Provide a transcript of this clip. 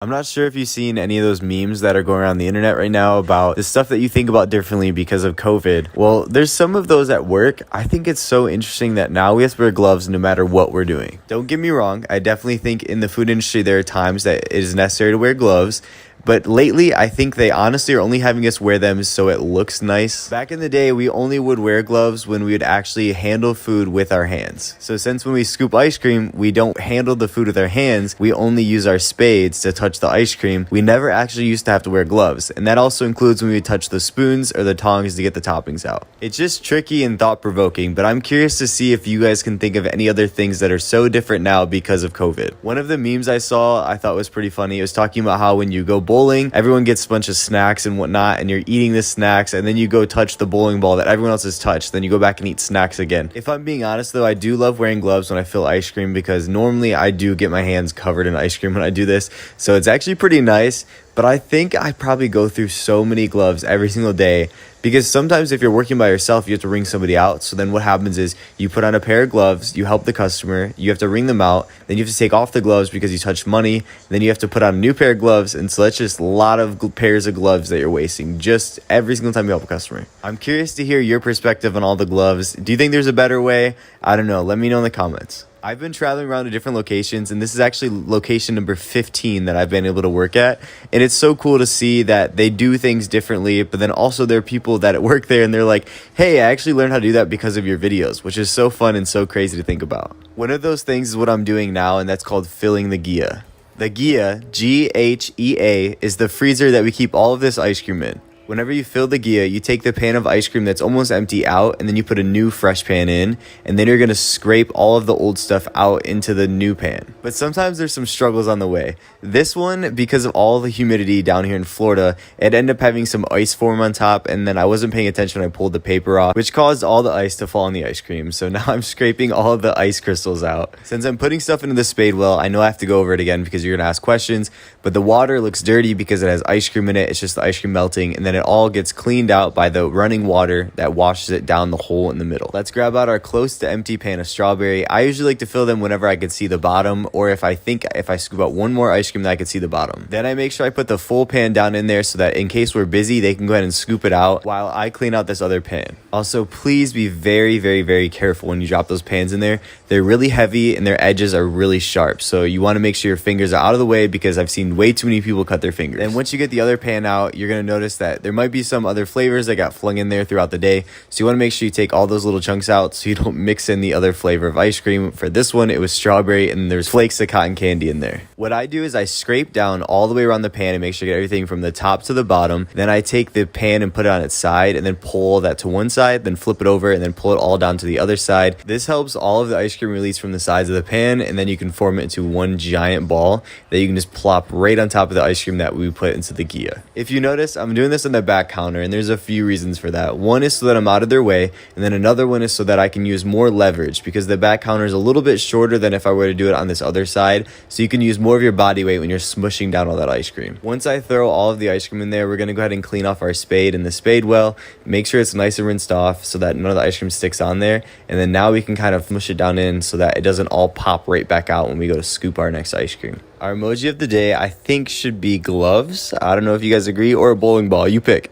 I'm not sure if you've seen any of those memes that are going around the internet right now about the stuff that you think about differently because of COVID. Well, there's some of those at work. I think it's so interesting that now we have to wear gloves no matter what we're doing. Don't get me wrong. I definitely think in the food industry, there are times that it is necessary to wear gloves. But lately, I think they honestly are only having us wear them so it looks nice. Back in the day, we only would wear gloves when we would actually handle food with our hands. So since when we scoop ice cream, we don't handle the food with our hands. We only use our spades to touch the ice cream. We never actually used to have to wear gloves. And that also includes when we touch the spoons or the tongs to get the toppings out. It's just tricky and thought-provoking, but I'm curious to see if you guys can think of any other things that are so different now because of COVID. One of the memes I saw I thought was pretty funny. It was talking about how when you go bowling, everyone gets a bunch of snacks and whatnot, and you're eating the snacks, and then you go touch the bowling ball that everyone else has touched, then you go back and eat snacks again. If I'm being honest though, I do love wearing gloves when I fill ice cream because normally I do get my hands covered in ice cream when I do this, so it's actually pretty nice. But I think I probably go through so many gloves every single day because sometimes if you're working by yourself, you have to ring somebody out. So then what happens is you put on a pair of gloves, you help the customer, you have to ring them out, then you have to take off the gloves because you touched money, then you have to put on a new pair of gloves. And so that's just a lot of pairs of gloves that you're wasting just every single time you help a customer. I'm curious to hear your perspective on all the gloves. Do you think there's a better way? I don't know. Let me know in the comments. I've been traveling around to different locations, and this is actually location number 15 that I've been able to work at. And it's so cool to see that they do things differently, but then also there are people that work there and they're like, hey, I actually learned how to do that because of your videos, which is so fun and so crazy to think about. One of those things is what I'm doing now, and that's called filling the Ghia. The Ghia, Ghea, is the freezer that we keep all of this ice cream in. Whenever you fill the Ghia, you take the pan of ice cream that's almost empty out, and then you put a new fresh pan in, and then you're going to scrape all of the old stuff out into the new pan. But sometimes there's some struggles on the way. This one, because of all the humidity down here in Florida, it ended up having some ice form on top, and then I wasn't paying attention when I pulled the paper off, which caused all the ice to fall on the ice cream. So now I'm scraping all of the ice crystals out. Since I'm putting stuff into the spade well, I know I have to go over it again because you're going to ask questions, but the water looks dirty because it has ice cream in it. It's just the ice cream melting, and then it all gets cleaned out by the running water that washes it down the hole in the middle. Let's grab out our close to empty pan of strawberry. I usually like to fill them whenever I can see the bottom, or if I scoop out one more ice cream that I can see the bottom. Then I make sure I put the full pan down in there so that in case we're busy, they can go ahead and scoop it out while I clean out this other pan. Also, please be very, very, very careful when you drop those pans in there. They're really heavy and their edges are really sharp. So you want to make sure your fingers are out of the way because I've seen way too many people cut their fingers. And once you get the other pan out, you're going to notice that there might be some other flavors that got flung in there throughout the day. So you want to make sure you take all those little chunks out so you don't mix in the other flavor of ice cream. For this one, it was strawberry and there's flakes of cotton candy in there. What I do is I scrape down all the way around the pan and make sure I get everything from the top to the bottom. Then I take the pan and put it on its side and then pull that to one side, then flip it over and then pull it all down to the other side. This helps all of the ice cream release from the sides of the pan, and then you can form it into one giant ball that you can just plop right on top of the ice cream that we put into the Ghia. If you notice, I'm doing this on the back counter, and there's a few reasons for that. One is so that I'm out of their way, and then another one is so that I can use more leverage because the back counter is a little bit shorter than if I were to do it on this other side, so you can use more of your body weight when you're smushing down all that ice cream. Once I throw all of the ice cream in there, we're going to go ahead and clean off our spade in the spade well, make sure it's nice and rinsed off so that none of the ice cream sticks on there, and then now we can kind of mush it down in so that it doesn't all pop right back out when we go to scoop our next ice cream. Our emoji of the day, I think, should be gloves. I don't know if you guys agree, or a bowling ball. You pick.